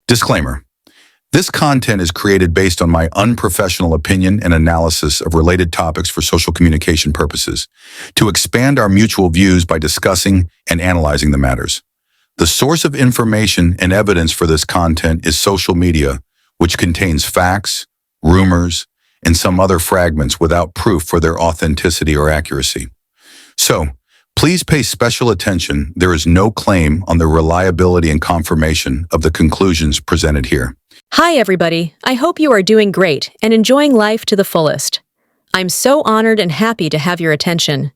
Disclaimer. This content is created based on my unprofessional opinion and analysis of related topics for social communication purposes, to expand our mutual views by discussing and analyzing the matters. The source of information and evidence for this content is social media, which contains facts, rumors, and some other fragments without proof for their authenticity or accuracy. So, please pay special attention. There is no claim on the reliability and confirmation of the conclusions presented here. Hi everybody, I hope you are doing great and enjoying life to the fullest. I'm so honored and happy to have your attention.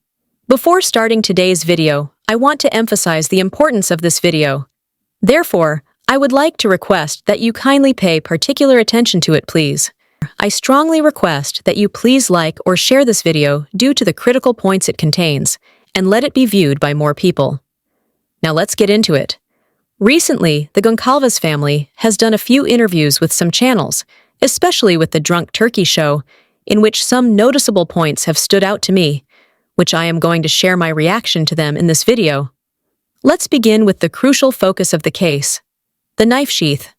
Before starting today's video, I want to emphasize the importance of this video. Therefore, I would like to request that you kindly pay particular attention to it, please. I strongly request that you please like or share this video due to the critical points it contains, and let it be viewed by more people. Now let's get into it. Recently, the Goncalves family has done a few interviews with some channels, especially with the Drunk Turkey show, in which some noticeable points have stood out to me, which I am going to share my reaction to them in this video. Let's begin with the crucial focus of the case, the knife sheath.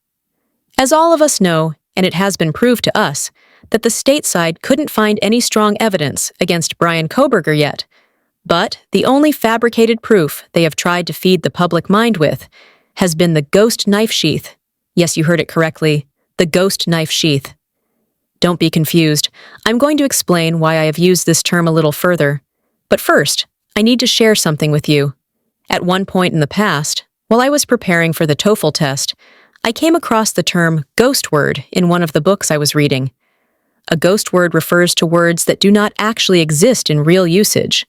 As all of us know, and it has been proved to us, that the state side couldn't find any strong evidence against Bryan Kohberger yet, but the only fabricated proof they have tried to feed the public mind with has been the ghost knife sheath. Yes, you heard it correctly, the ghost knife sheath. Don't be confused. I'm going to explain why I have used this term a little further. But first, I need to share something with you. At one point in the past, while I was preparing for the TOEFL test, I came across the term ghost word in one of the books I was reading. A ghost word refers to words that do not actually exist in real usage.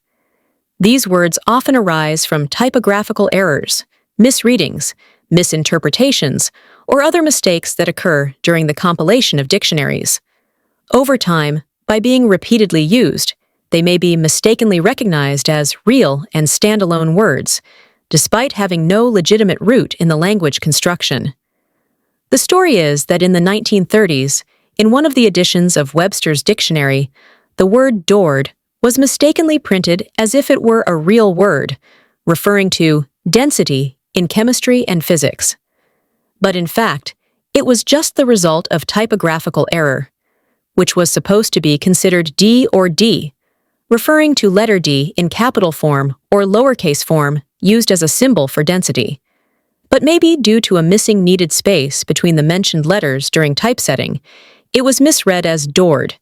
These words often arise from typographical errors, misreadings, misinterpretations, or other mistakes that occur during the compilation of dictionaries. Over time, by being repeatedly used, they may be mistakenly recognized as real and standalone words, despite having no legitimate root in the language construction. The story is that in the 1930s, in one of the editions of Webster's dictionary, the word dord was mistakenly printed as if it were a real word, referring to density in chemistry and physics. But in fact, it was just the result of typographical error, which was supposed to be considered D or D, referring to letter D in capital form or lowercase form used as a symbol for density. But maybe due to a missing needed space between the mentioned letters during typesetting, it was misread as dord,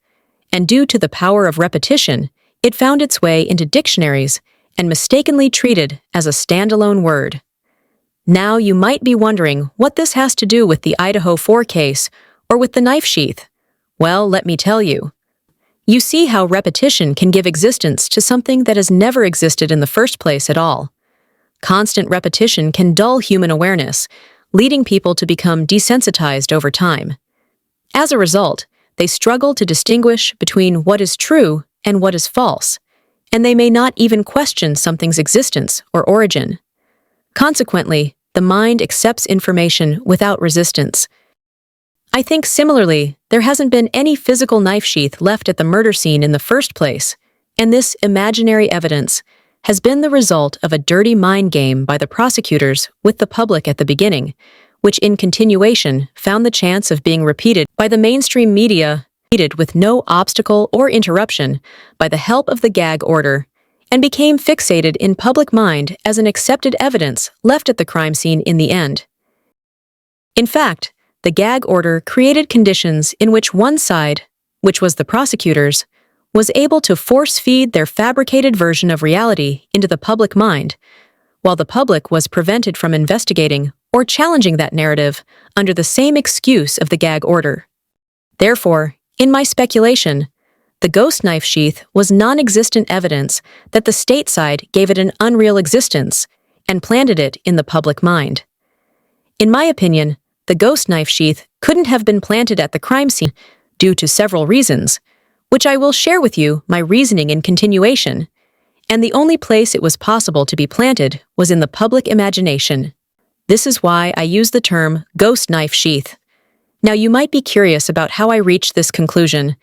and due to the power of repetition, it found its way into dictionaries and mistakenly treated as a standalone word. Now you might be wondering what this has to do with the Idaho 4 case or with the knife sheath. Well, let me tell you. You see how repetition can give existence to something that has never existed in the first place at all. Constant repetition can dull human awareness, leading people to become desensitized over time. As a result, they struggle to distinguish between what is true and what is false, and they may not even question something's existence or origin. Consequently, the mind accepts information without resistance. I think similarly, there hasn't been any physical knife sheath left at the murder scene in the first place, and this imaginary evidence has been the result of a dirty mind game by the prosecutors with the public at the beginning, which in continuation found the chance of being repeated by the mainstream media with no obstacle or interruption by the help of the gag order, and became fixated in public mind as an accepted evidence left at the crime scene in the end. In fact, the gag order created conditions in which one side, which was the prosecutors, was able to force-feed their fabricated version of reality into the public mind, while the public was prevented from investigating or challenging that narrative under the same excuse of the gag order. Therefore, in my speculation, the ghost knife sheath was non-existent evidence that the state side gave it an unreal existence and planted it in the public mind. In my opinion, the ghost knife sheath couldn't have been planted at the crime scene due to several reasons, which I will share with you my reasoning in continuation, and the only place it was possible to be planted was in the public imagination. This is why I use the term ghost knife sheath. Now you might be curious about how I reached this conclusion,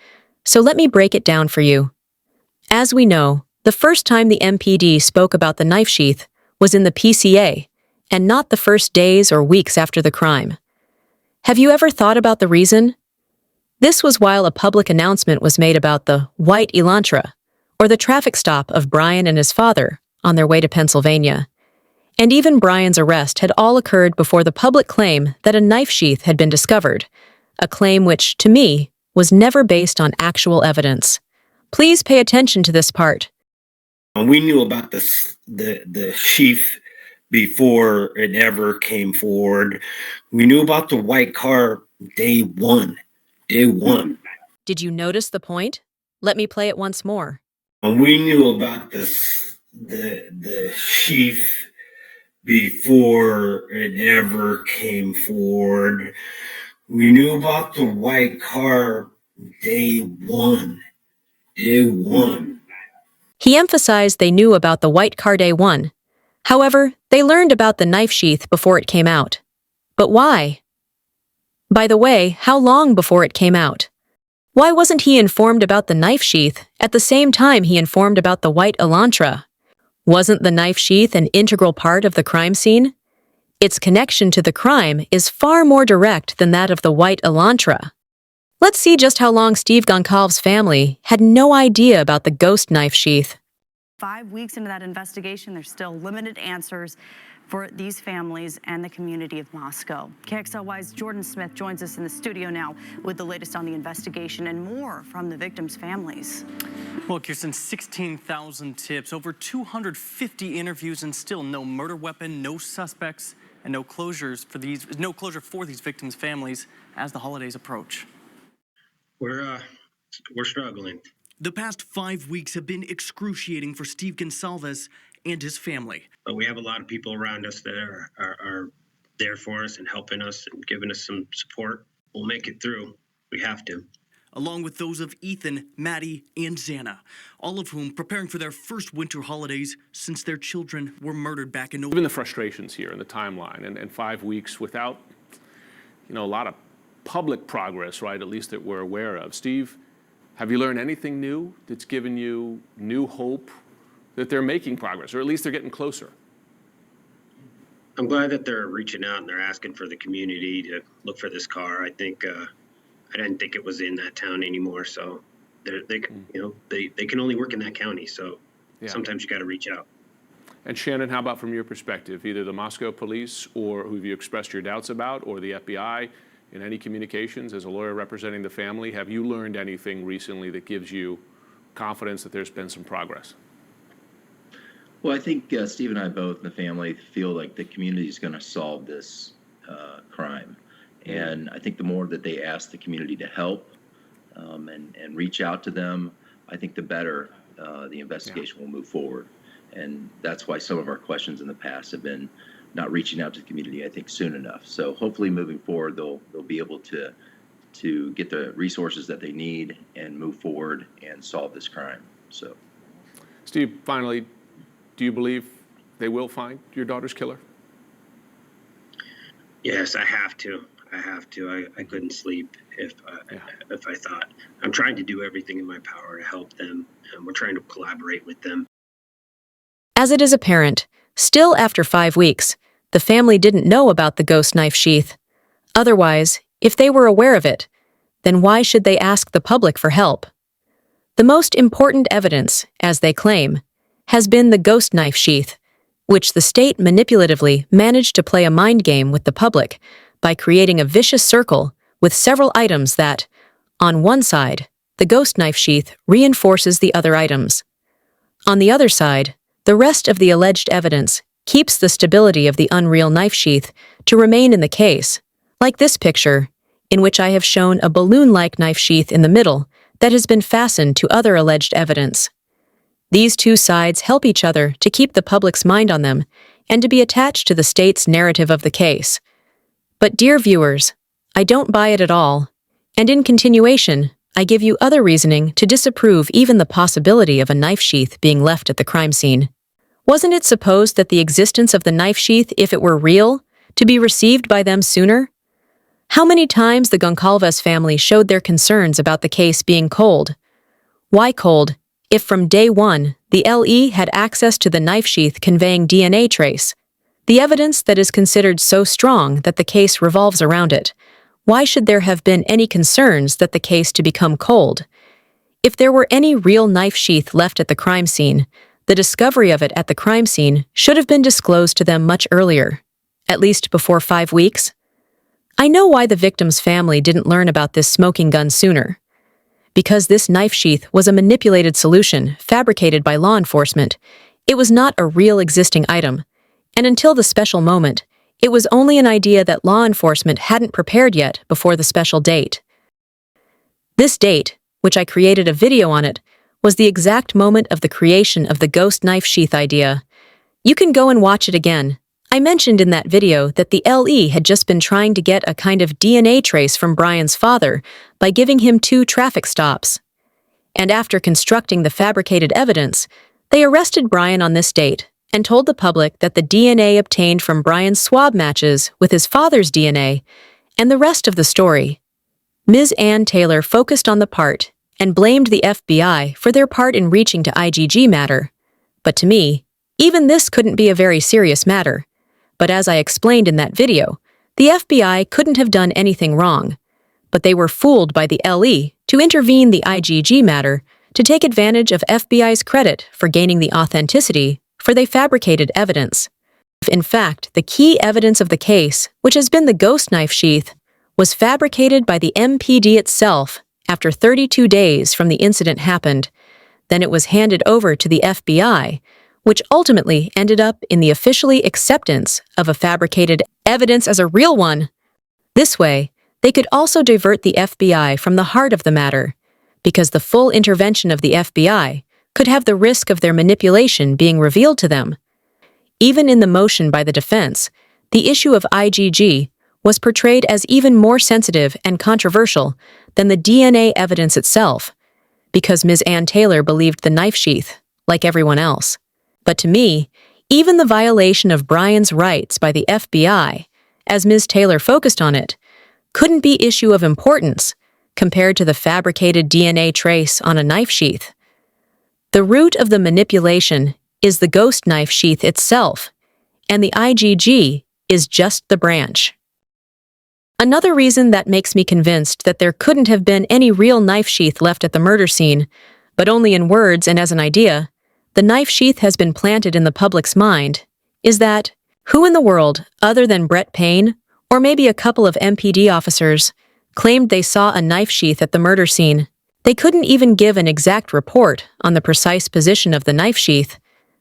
so let me break it down for you. As we know, the first time the MPD spoke about the knife sheath was in the PCA, and not the first days or weeks after the crime. Have you ever thought about the reason? This was while a public announcement was made about the white Elantra, or the traffic stop of Brian and his father on their way to Pennsylvania. And even Brian's arrest had all occurred before the public claim that a knife sheath had been discovered, a claim which, to me, was never based on actual evidence. Please pay attention to this part. We knew about the sheath before it ever came forward. We knew about the white car day one. Day one. Did you notice the point? Let me play it once more. We knew about the sheath before it ever came forward. We knew about the white car day one. Day one. He emphasized they knew about the white car day one. However, they learned about the knife sheath before it came out. But why? By the way, how long before it came out? Why wasn't he informed about the knife sheath at the same time he informed about the white Elantra? Wasn't the knife sheath an integral part of the crime scene? Its connection to the crime is far more direct than that of the white Elantra. Let's see just how long Steve Goncalves' family had no idea about the ghost knife sheath. 5 weeks into that investigation, there's still limited answers for these families and the community of Moscow. KXLY's Jordan Smith joins us in the studio now with the latest on the investigation and more from the victims' families. Well, Kirsten, 16,000 tips, over 250 interviews, and still no murder weapon, no suspects, and no closure for these victims' families as the holidays approach. We're struggling. The past 5 weeks have been excruciating for Steve Goncalves and his family. But we have a lot of people around us that are there for us and helping us and giving us some support. We'll make it through. We have to. Along with those of Ethan, Maddie, and Xana, all of whom preparing for their first winter holidays since their children were murdered back in November. Given the frustrations here in the timeline and 5 weeks without, a lot of public progress, right, at least that we're aware of. Steve, have you learned anything new that's given you new hope that they're making progress, or at least they're getting closer? I'm glad that they're reaching out and they're asking for the community to look for this car. I think I didn't think it was in that town anymore, so they can only work in that county. So sometimes you got to reach out. And Shannon, how about from your perspective, either the Moscow police or who have you expressed your doubts about, or the FBI, in any communications as a lawyer representing the family, have you learned anything recently that gives you confidence that there's been some progress? Well, I think Steve and I both in the family feel like the community is going to solve this crime. And I think the more that they ask the community to help and reach out to them, I think the better the investigation will move forward. And that's why some of our questions in the past have been not reaching out to the community, I think, soon enough. So hopefully moving forward, they'll be able to get the resources that they need and move forward and solve this crime. So, Steve, finally, do you believe they will find your daughter's killer? Yes, I have to. I couldn't sleep if I thought. I'm trying to do everything in my power to help them, and we're trying to collaborate with them. As it is apparent, still after 5 weeks, the family didn't know about the ghost knife sheath. Otherwise, if they were aware of it, then why should they ask the public for help? The most important evidence, as they claim, has been the ghost knife sheath, which the state manipulatively managed to play a mind game with the public by creating a vicious circle with several items that, on one side, the ghost knife sheath reinforces the other items. On the other side, the rest of the alleged evidence keeps the stability of the unreal knife sheath to remain in the case, like this picture, in which I have shown a balloon-like knife sheath in the middle that has been fastened to other alleged evidence. These two sides help each other to keep the public's mind on them and to be attached to the state's narrative of the case. But dear viewers, I don't buy it at all, and in continuation, I give you other reasoning to disapprove even the possibility of a knife sheath being left at the crime scene. Wasn't it supposed that the existence of the knife sheath, if it were real, to be received by them sooner? How many times the Goncalves family showed their concerns about the case being cold? Why cold, if from day one the LE had access to the knife sheath conveying DNA trace, the evidence that is considered so strong that the case revolves around it? why should there have been any concerns that the case to become cold? If there were any real knife sheath left at the crime scene, the discovery of it at the crime scene should have been disclosed to them much earlier, at least before 5 weeks. I know why the victim's family didn't learn about this smoking gun sooner. Because this knife sheath was a manipulated solution fabricated by law enforcement, it was not a real existing item, and until the special moment, it was only an idea that law enforcement hadn't prepared yet before the special date. This date, which I created a video on it, was the exact moment of the creation of the ghost knife sheath idea. You can go and watch it again. I mentioned in that video that the LE had just been trying to get a kind of DNA trace from Brian's father by giving him 2 traffic stops. And after constructing the fabricated evidence, they arrested Brian on this date and told the public that the DNA obtained from Brian's swab matches with his father's DNA, and the rest of the story. Ms. Ann Taylor focused on the part and blamed the FBI for their part in reaching to IgG matter. But to me, even this couldn't be a very serious matter. But as I explained in that video, the FBI couldn't have done anything wrong. But they were fooled by the LE to intervene the IgG matter to take advantage of FBI's credit for gaining the authenticity for they fabricated evidence. In fact, the key evidence of the case, which has been the ghost knife sheath, was fabricated by the MPD itself after 32 days from the incident happened. Then it was handed over to the FBI, which ultimately ended up in the officially acceptance of a fabricated evidence as a real one. This way, they could also divert the FBI from the heart of the matter, because the full intervention of the FBI could have the risk of their manipulation being revealed to them. Even in the motion by the defense, the issue of IgG was portrayed as even more sensitive and controversial than the DNA evidence itself, because Ms. Ann Taylor believed the knife sheath, like everyone else. But to me, even the violation of Brian's rights by the FBI, as Ms. Taylor focused on it, couldn't be issue of importance compared to the fabricated DNA trace on a knife sheath. The root of the manipulation is the ghost knife sheath itself, and the IgG is just the branch. Another reason that makes me convinced that there couldn't have been any real knife sheath left at the murder scene, but only in words and as an idea, the knife sheath has been planted in the public's mind, is that who in the world, other than Brett Payne, or maybe a couple of MPD officers, claimed they saw a knife sheath at the murder scene? They couldn't even give an exact report on the precise position of the knife sheath.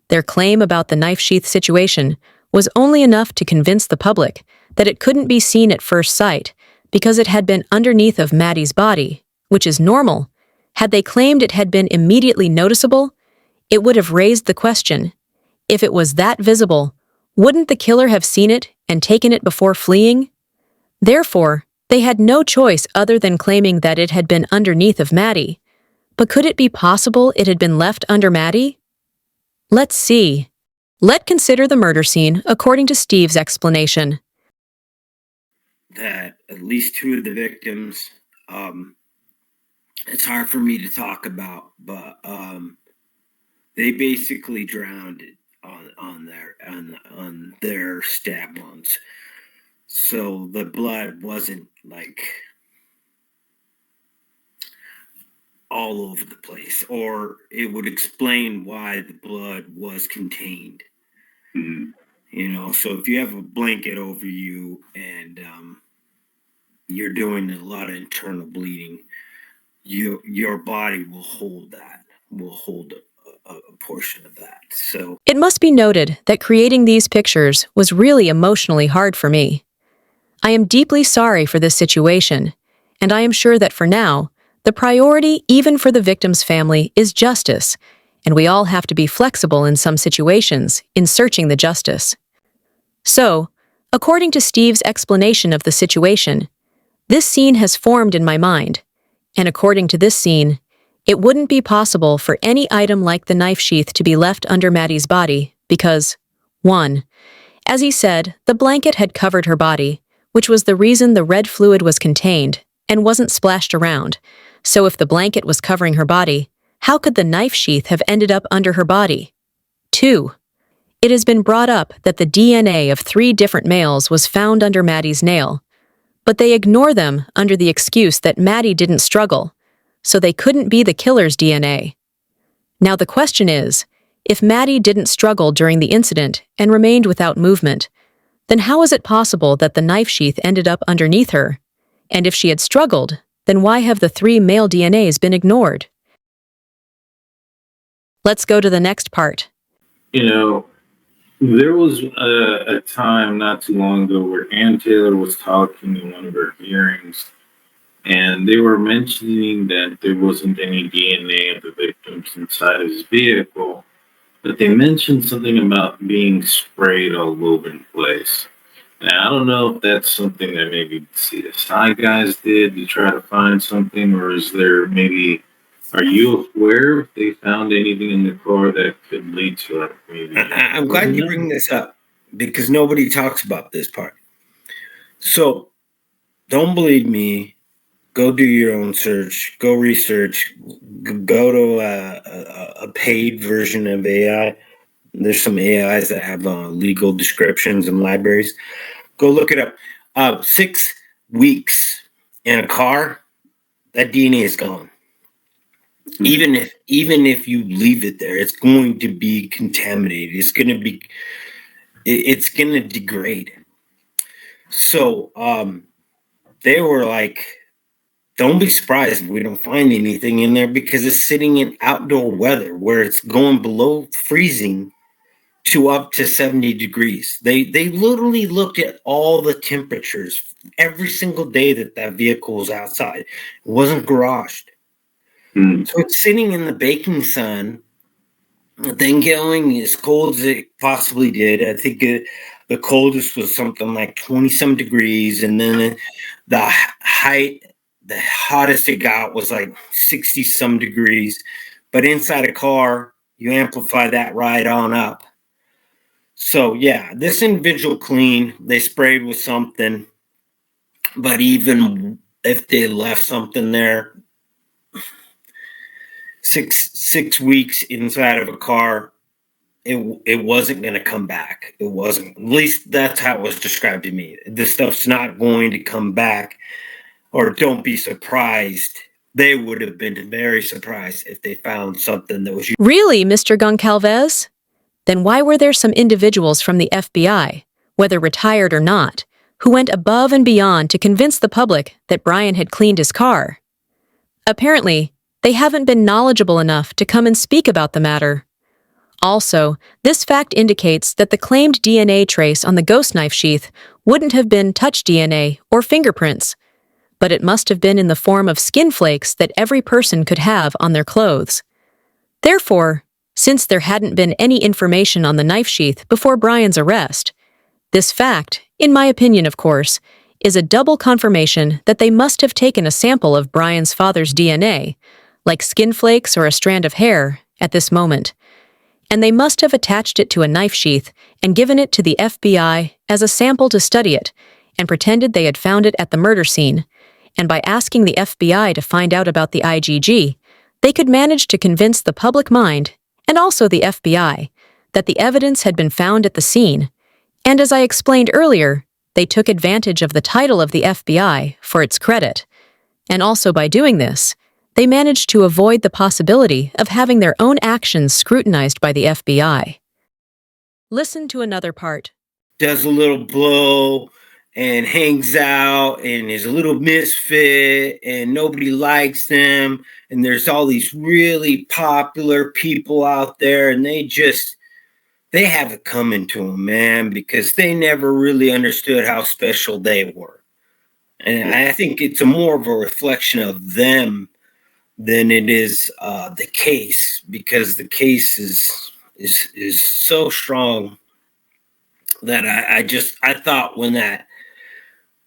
Their claim about the knife sheath situation was only enough to convince the public that it couldn't be seen at first sight because it had been underneath of Maddie's body, which is normal. Had they claimed it had been immediately noticeable, it would have raised the question. If it was that visible, wouldn't the killer have seen it and taken it before fleeing? Therefore, they had no choice other than claiming that it had been underneath of Maddie. But could it be possible it had been left under Maddie? Let's see. Let's consider the murder scene according to Steve's explanation. That at least 2 of the victims, it's hard for me to talk about, but they basically drowned on their stab wounds. So the blood wasn't like all over the place, or it would explain why the blood was contained. Mm-hmm. So if you have a blanket over you and you're doing a lot of internal bleeding, your body will hold a portion of that. So it must be noted that creating these pictures was really emotionally hard for me. I am deeply sorry for this situation, and I am sure that for now, the priority even for the victim's family is justice, and we all have to be flexible in some situations in searching the justice. So, according to Steve's explanation of the situation, this scene has formed in my mind, and according to this scene, it wouldn't be possible for any item like the knife sheath to be left under Maddie's body because, 1. As he said, the blanket had covered her body, which was the reason the red fluid was contained and wasn't splashed around. So if the blanket was covering her body, how could the knife sheath have ended up under her body? 2. It has been brought up that the DNA of 3 different males was found under Maddie's nail. but they ignore them under the excuse that Maddie didn't struggle, so they couldn't be the killer's DNA. Now the question is, if Maddie didn't struggle during the incident and remained without movement, then how is it possible that the knife sheath ended up underneath her? And if she had struggled, then why have the 3 male DNAs been ignored? Let's go to the next part. You know, there was a time not too long ago where Ann Taylor was talking in one of her hearings, and they were mentioning that there wasn't any DNA of the victims inside his vehicle, but they mentioned something about being sprayed all over the place. Now, I don't know if that's something that maybe CSI guys did to try to find something, or is there maybe, are you aware if they found anything in the car that could lead to it? Maybe. I'm glad you bring this up because nobody talks about this part. So don't believe me. Go do your own search. Go research. Go to a paid version of AI. There's some AIs that have legal descriptions in libraries. Go look it up. 6 weeks in a car, that DNA is gone. Even if you leave it there, it's going to be contaminated. It's going to degrade. So they were like, don't be surprised if we don't find anything in there because it's sitting in outdoor weather where it's going below freezing to up to 70 degrees. They literally looked at all the temperatures every single day that vehicle was outside. It wasn't garaged. So it's sitting in the baking sun, then going as cold as it possibly did. I think the coldest was something like 20 some degrees, and then the hottest it got was like 60 some degrees. But inside a car, you amplify that right on up. So yeah, this individual clean, they sprayed with something, but even if they left something there, six weeks inside of a car, it wasn't going to come back. It wasn't. At least that's how it was described to me. This stuff's not going to come back, or don't be surprised. They would have been very surprised if they found something that was. Really, Mr. Goncalves? Then why were there some individuals from the FBI, whether retired or not, who went above and beyond to convince the public that Brian had cleaned his car? Apparently, they haven't been knowledgeable enough to come and speak about the matter. Also, this fact indicates that the claimed DNA trace on the ghost knife sheath wouldn't have been touch DNA or fingerprints, but it must have been in the form of skin flakes that every person could have on their clothes. Therefore, since there hadn't been any information on the knife sheath before Brian's arrest, this fact, in my opinion of course, is a double confirmation that they must have taken a sample of Brian's father's DNA, like skin flakes or a strand of hair, at this moment, and they must have attached it to a knife sheath and given it to the FBI as a sample to study it, and pretended they had found it at the murder scene, and by asking the FBI to find out about the IgG, they could manage to convince the public mind, and also the FBI, that the evidence had been found at the scene, and as I explained earlier, they took advantage of the title of the FBI for its credit, and also by doing this, they managed to avoid the possibility of having their own actions scrutinized by the FBI. Listen to another part. Does a little blow and hangs out and is a little misfit and nobody likes them. And there's all these really popular people out there and they have it coming to them, man, because they never really understood how special they were. And I think it's more of a reflection of them than it is the case, because the case is so strong that I thought when that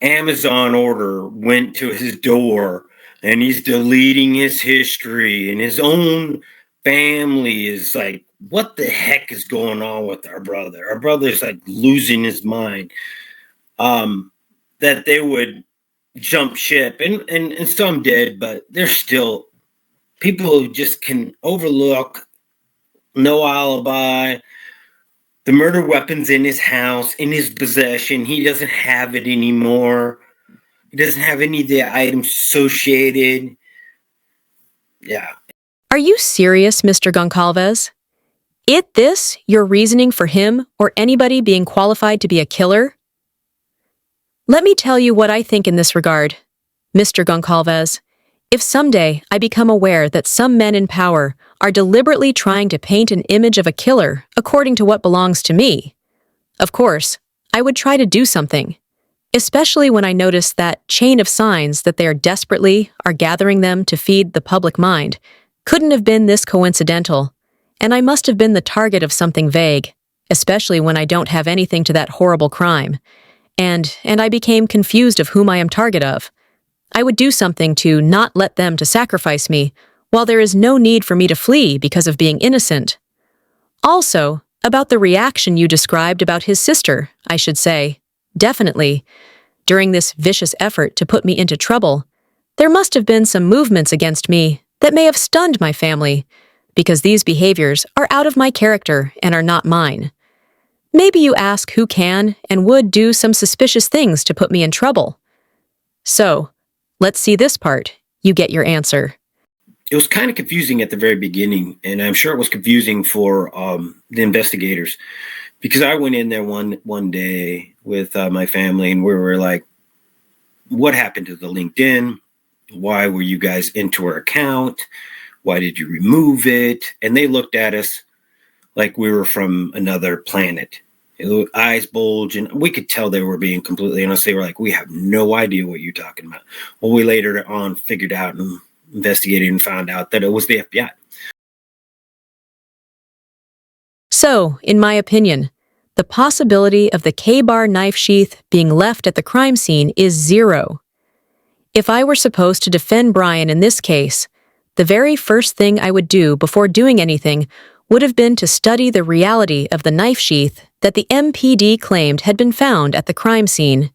Amazon order went to his door and he's deleting his history and his own family is like, what the heck is going on with our brother? Our brother's like losing his mind. That they would jump ship and some did, but there's still people who just can overlook, no alibi, the murder weapon's in his house, in his possession. He doesn't have it anymore. It doesn't have any of the items associated. Yeah. Are you serious, Mr. Goncalves? Is this your reasoning for him or anybody being qualified to be a killer? Let me tell you what I think in this regard, Mr. Goncalves. If someday I become aware that some men in power are deliberately trying to paint an image of a killer according to what belongs to me, of course, I would try to do something, especially when I notice that chain of signs that they are desperately gathering them to feed the public mind couldn't have been this coincidental, and I must have been the target of something vague, especially when I don't have anything to that horrible crime, and I became confused of whom I am target of. I would do something to not let them to sacrifice me, while there is no need for me to flee because of being innocent. Also, about the reaction you described about his sister, I should say, definitely, during this vicious effort to put me into trouble, there must have been some movements against me that may have stunned my family, because these behaviors are out of my character and are not mine. Maybe you ask who can and would do some suspicious things to put me in trouble. So, let's see this part. You get your answer. It was kind of confusing at the very beginning, and I'm sure it was confusing for the investigators, because I went in there one day with my family, and we were like, what happened to the LinkedIn? Why were you guys into our account? Why did you remove it? And they looked at us like we were from another planet. Eyes bulge, and we could tell they were being completely honest. They were like, we have no idea what you're talking about. Well, we later on figured out and investigated and found out that it was the FBI. So, in my opinion, the possibility of the K-bar knife sheath being left at the crime scene is zero. If I were supposed to defend Brian in this case, the very first thing I would do before doing anything would have been to study the reality of the knife sheath that the MPD claimed had been found at the crime scene.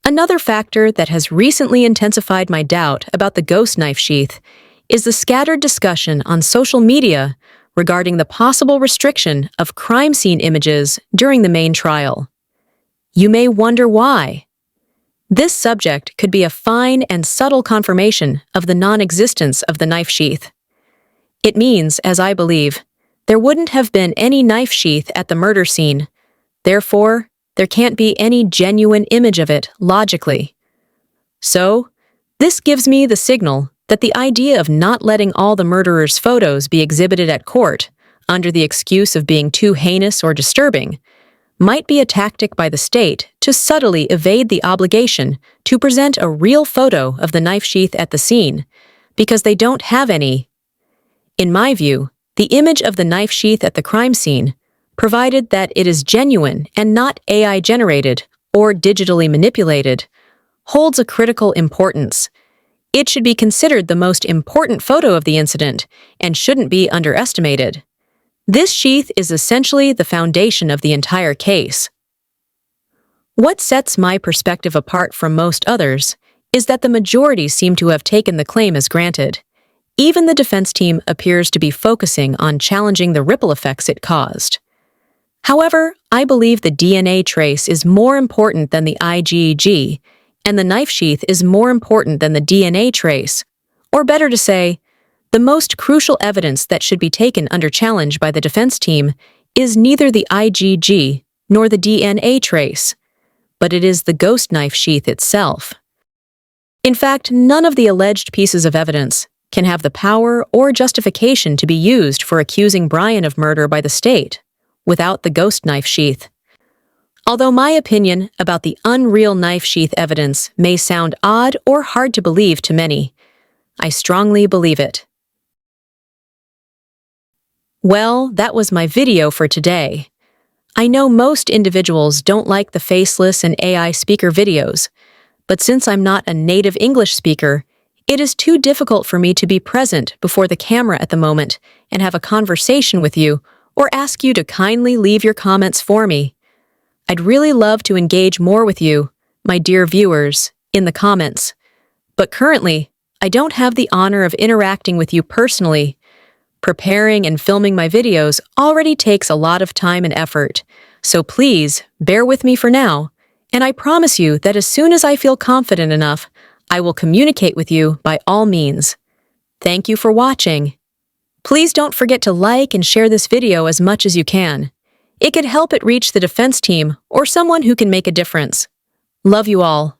Another factor that has recently intensified my doubt about the ghost knife sheath is the scattered discussion on social media regarding the possible restriction of crime scene images during the main trial. You may wonder why. This subject could be a fine and subtle confirmation of the non-existence of the knife sheath. It means, as I believe, there wouldn't have been any knife sheath at the murder scene. Therefore, there can't be any genuine image of it logically. So, this gives me the signal that the idea of not letting all the murderer's photos be exhibited at court, under the excuse of being too heinous or disturbing, might be a tactic by the state to subtly evade the obligation to present a real photo of the knife sheath at the scene, because they don't have any. In my view, the image of the knife sheath at the crime scene, provided that it is genuine and not AI-generated or digitally manipulated, holds a critical importance. It should be considered the most important photo of the incident and shouldn't be underestimated. This sheath is essentially the foundation of the entire case. What sets my perspective apart from most others is that the majority seem to have taken the claim as granted. Even the defense team appears to be focusing on challenging the ripple effects it caused. However, I believe the DNA trace is more important than the IgG, and the knife sheath is more important than the DNA trace, or better to say, the most crucial evidence that should be taken under challenge by the defense team is neither the IgG nor the DNA trace, but it is the ghost knife sheath itself. In fact, none of the alleged pieces of evidence can have the power or justification to be used for accusing Brian of murder by the state without the ghost knife sheath. Although my opinion about the unreal knife sheath evidence may sound odd or hard to believe to many, I strongly believe it. Well, that was my video for today. I know most individuals don't like the faceless and AI speaker videos, but since I'm not a native English speaker, it is too difficult for me to be present before the camera at the moment and have a conversation with you or ask you to kindly leave your comments for me. I'd really love to engage more with you, my dear viewers, in the comments. But currently, I don't have the honor of interacting with you personally. Preparing and filming my videos already takes a lot of time and effort, so please bear with me for now, and I promise you that as soon as I feel confident enough, I will communicate with you by all means. Thank you for watching. Please don't forget to like and share this video as much as you can. It could help it reach the defense team or someone who can make a difference. Love you all.